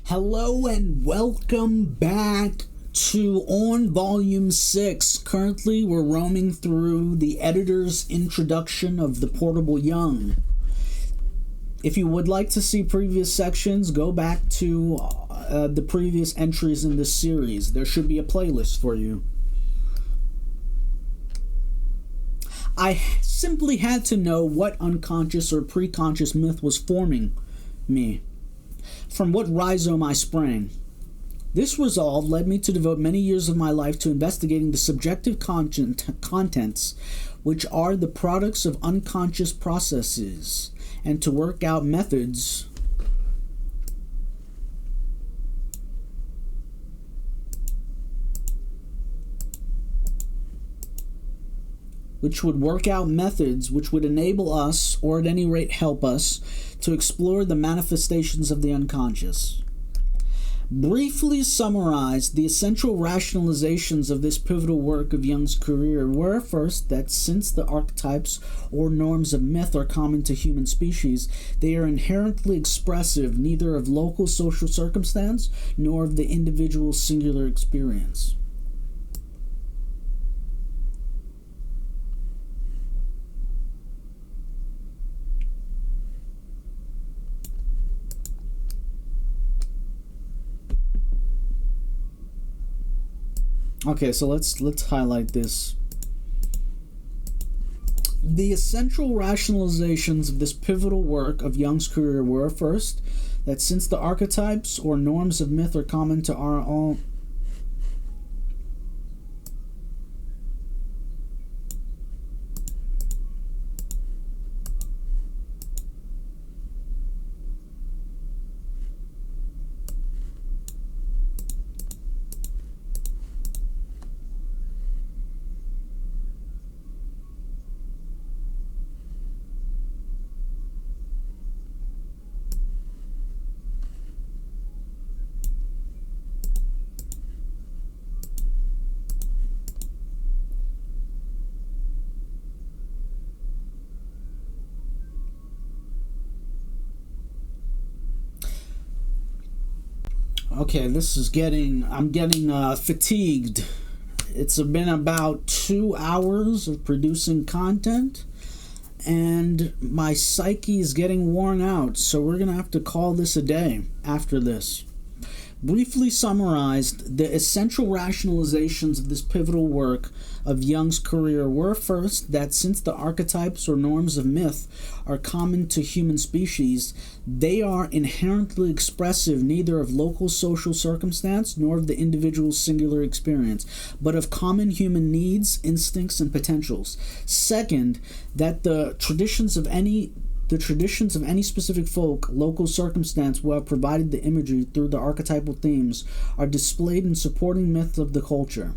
Hello and welcome back to On Volume 6. Currently, we're roaming through the editor's introduction of the Portable Jung. If you would like to see previous sections, go back to the previous entries in this series. There should be a playlist for you. I simply had to know what unconscious or preconscious myth was forming me, from what rhizome I sprang. This resolve led me to devote many years of my life to investigating the subjective contents which are the products of unconscious processes, and to work out methods which would enable us, or at any rate help us, to explore the manifestations of the unconscious. Briefly summarized, the essential rationalizations of this pivotal work of Jung's career were, first, that since the archetypes or norms of myth are common to human species, they are inherently expressive neither of local social circumstance nor of the individual's singular experience. Okay, so let's highlight this. The essential rationalizations of this pivotal work of Jung's career were, first, that since the archetypes or norms of myth are common to our own Okay, I'm getting fatigued. It's been about 2 hours of producing content, and my psyche is getting worn out, so we're going to have to call this a day after this. Briefly summarized, the essential rationalizations of this pivotal work of Jung's career were, first, that since the archetypes or norms of myth are common to human species, they are inherently expressive neither of local social circumstance nor of the individual's singular experience, but of common human needs, instincts, and potentials. Second, that the traditions of any specific folk, local circumstance will have provided the imagery through the archetypal themes are displayed in supporting myths of the culture.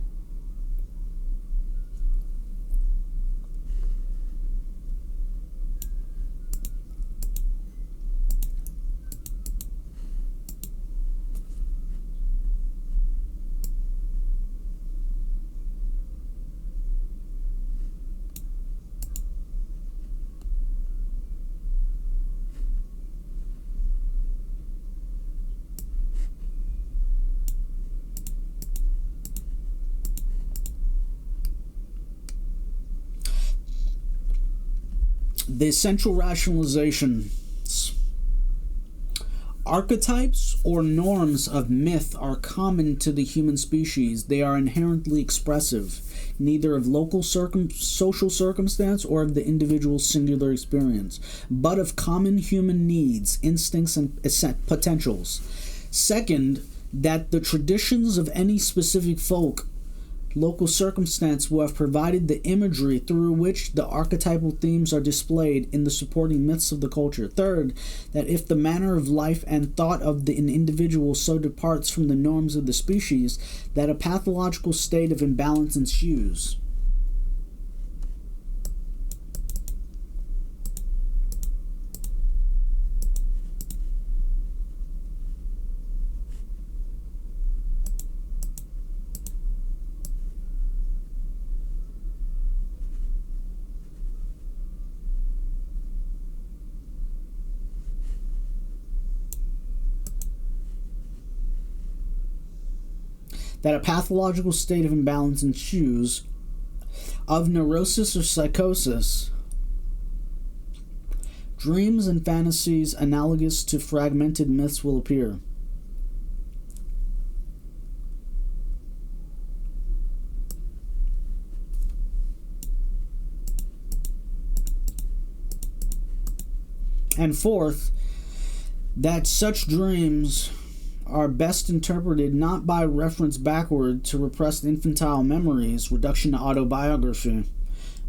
The essential rationalizations. Archetypes or norms of myth are common to the human species. They are inherently expressive, neither of local social circumstance or of the individual's singular experience, but of common human needs, instincts, and potentials. Second, that the traditions of any specific folk, local circumstance will have provided the imagery through which the archetypal themes are displayed in the supporting myths of the culture. Third, that if the manner of life and thought of an individual so departs from the norms of the species, that a pathological state of imbalance ensues. that a pathological state of imbalance ensues, of neurosis or psychosis, dreams and fantasies analogous to fragmented myths will appear. And fourth, that such dreams are best interpreted not by reference backward to repressed infantile memories, reduction to autobiography,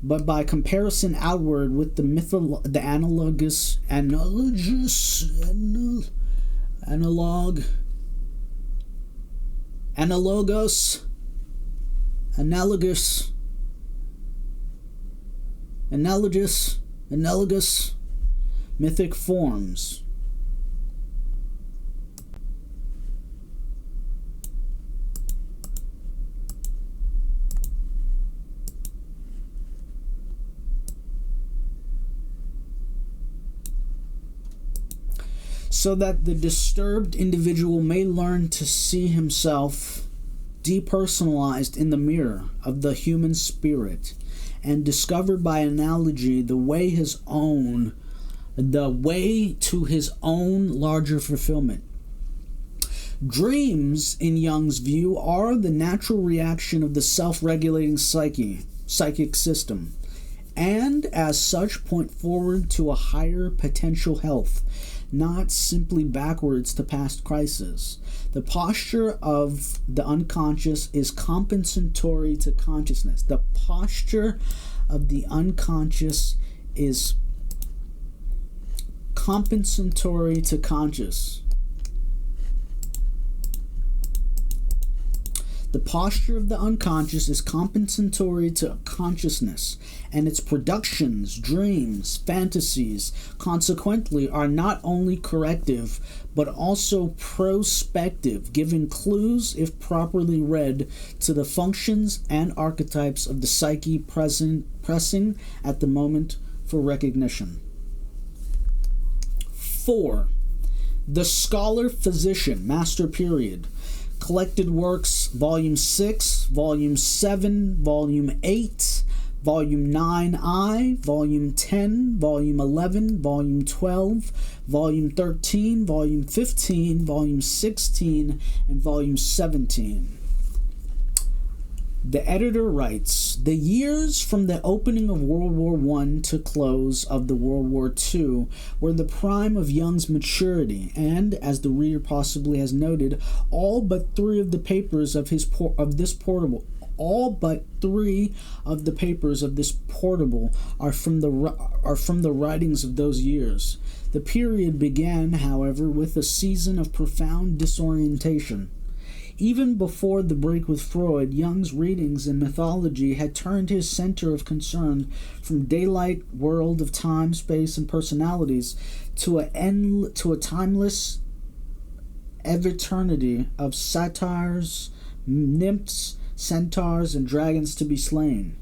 but by comparison outward with the analogous mythic forms. So that the disturbed individual may learn to see himself depersonalized in the mirror of the human spirit and discover by analogy the way to his own larger fulfillment. Dreams, in Jung's view, are the natural reaction of the self-regulating psychic system, and as such point forward to a higher potential health, not simply backwards to past crises. The posture of the unconscious is compensatory to consciousness. The posture of the unconscious is compensatory to conscious. The posture of the unconscious is compensatory to consciousness, and its productions, dreams, fantasies, consequently, are not only corrective, but also prospective, giving clues, if properly read, to the functions and archetypes of the psyche pressing at the moment for recognition. 4. The Scholar-Physician, Master Period. Collected Works, Volume 6, Volume 7, Volume 8, Volume 9I, Volume 10, Volume 11, Volume 12, Volume 13, Volume 15, Volume 16, and Volume 17. The editor writes, the years from the opening of World War I to close of the World War II were the prime of Jung's maturity, and, as the reader possibly has noted, all but three of the papers of this portable are from the writings of those years. The period began, however, with a season of profound disorientation. Even before the break with Freud, Jung's readings in mythology had turned his center of concern from daylight world of time, space, and personalities to a timeless eternity of satyrs, nymphs, centaurs, and dragons to be slain.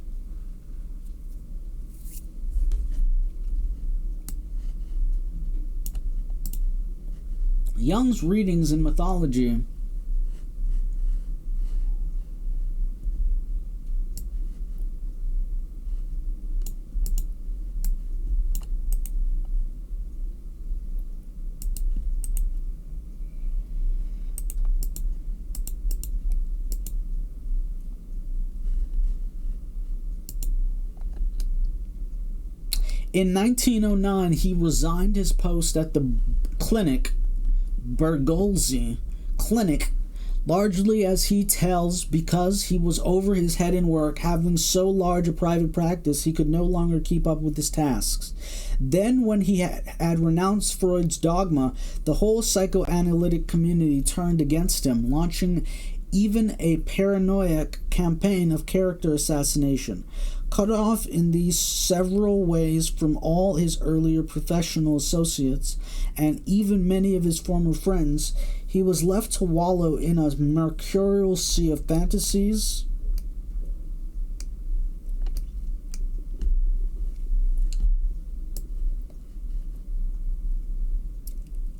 Jung's readings in mythology In 1909, he resigned his post at the Bergolzi Clinic, largely, as he tells, because he was over his head in work, having so large a private practice he could no longer keep up with his tasks. Then, when he had renounced Freud's dogma, the whole psychoanalytic community turned against him, launching even a paranoid campaign of character assassination. Cut off in these several ways from all his earlier professional associates and even many of his former friends, he was left to wallow in a mercurial sea of fantasies,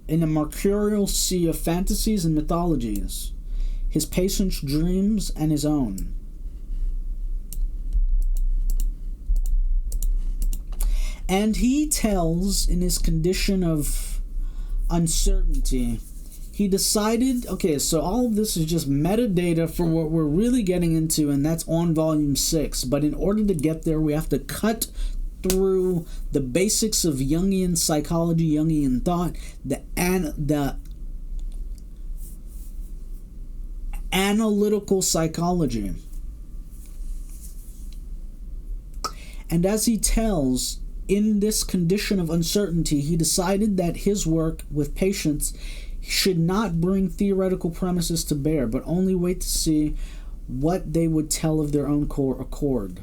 and mythologies. his patient's dreams and his own. And he tells, in his condition of uncertainty, he decided, okay, so all of this is just metadata for what we're really getting into, and that's on volume 6. But in order to get there, we have to cut through the basics of Jungian psychology, Jungian thought, the analytical psychology. And as he tells, in this condition of uncertainty, he decided that his work with patients should not bring theoretical premises to bear, but only wait to see what they would tell of their own accord.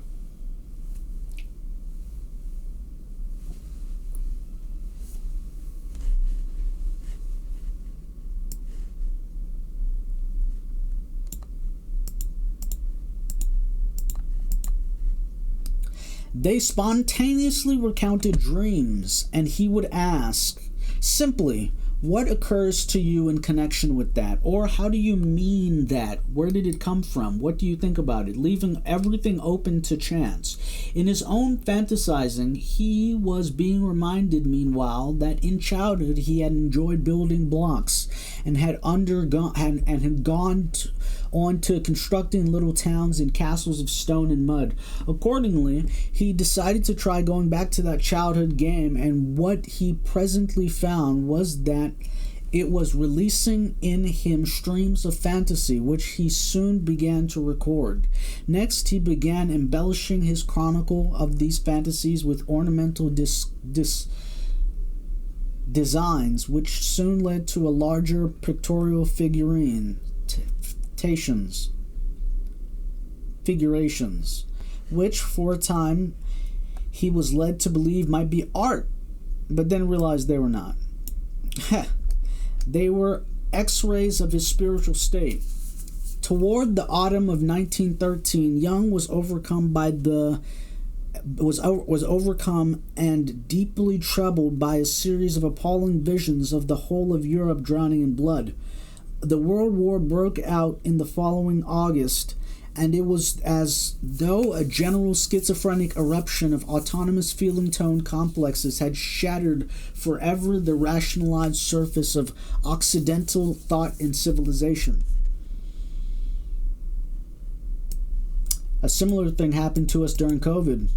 They spontaneously recounted dreams, and he would ask, simply, what occurs to you in connection with that? Or how do you mean that? Where did it come from? What do you think about it? Leaving everything open to chance. In his own fantasizing, he was being reminded, meanwhile, that in childhood he had enjoyed building blocks and had gone on to constructing little towns and castles of stone and mud. Accordingly, he decided to try going back to that childhood game, and what he presently found was that it was releasing in him streams of fantasy, which he soon began to record. Next, he began embellishing his chronicle of these fantasies with ornamental designs, which soon led to a larger pictorial figurations, which for a time he was led to believe might be art, but then realized they were not. They were X-rays of his spiritual state. Toward the autumn of 1913, Jung was overcome and deeply troubled by a series of appalling visions of the whole of Europe drowning in blood. The World War broke out in the following August, and it was as though a general schizophrenic eruption of autonomous feeling tone complexes had shattered forever the rationalized surface of Occidental thought and civilization. A similar thing happened to us during COVID.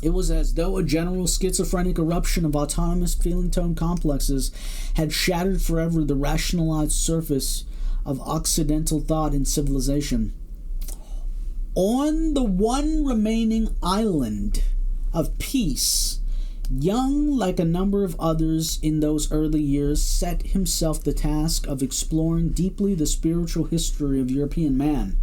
It was as though a general schizophrenic eruption of autonomous feeling tone complexes had shattered forever the rationalized surface of Occidental thought and civilization. On the one remaining island of peace, Jung, like a number of others in those early years, set himself the task of exploring deeply the spiritual history of European man,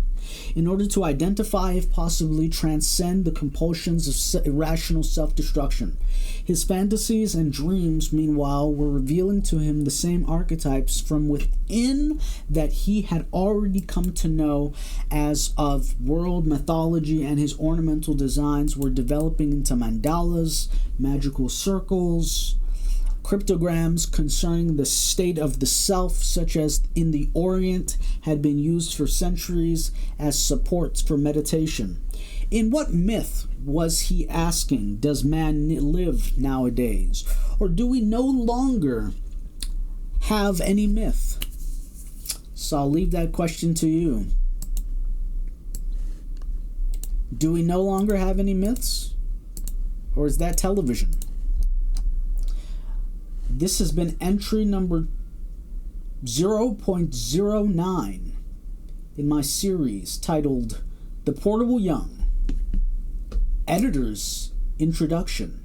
in order to identify, if possibly, transcend the compulsions of irrational self-destruction. His fantasies and dreams, meanwhile, were revealing to him the same archetypes from within that he had already come to know as of world mythology, and his ornamental designs were developing into mandalas, magical circles, cryptograms concerning the state of the self, such as in the Orient had been used for centuries as supports for meditation. In what myth, was he asking, does man live nowadays? Or do we no longer have any myth? So I'll leave that question to you. Do we no longer have any myths? Or is that television? This has been entry number 0.09 in my series titled The Portable Jung, Editor's Introduction.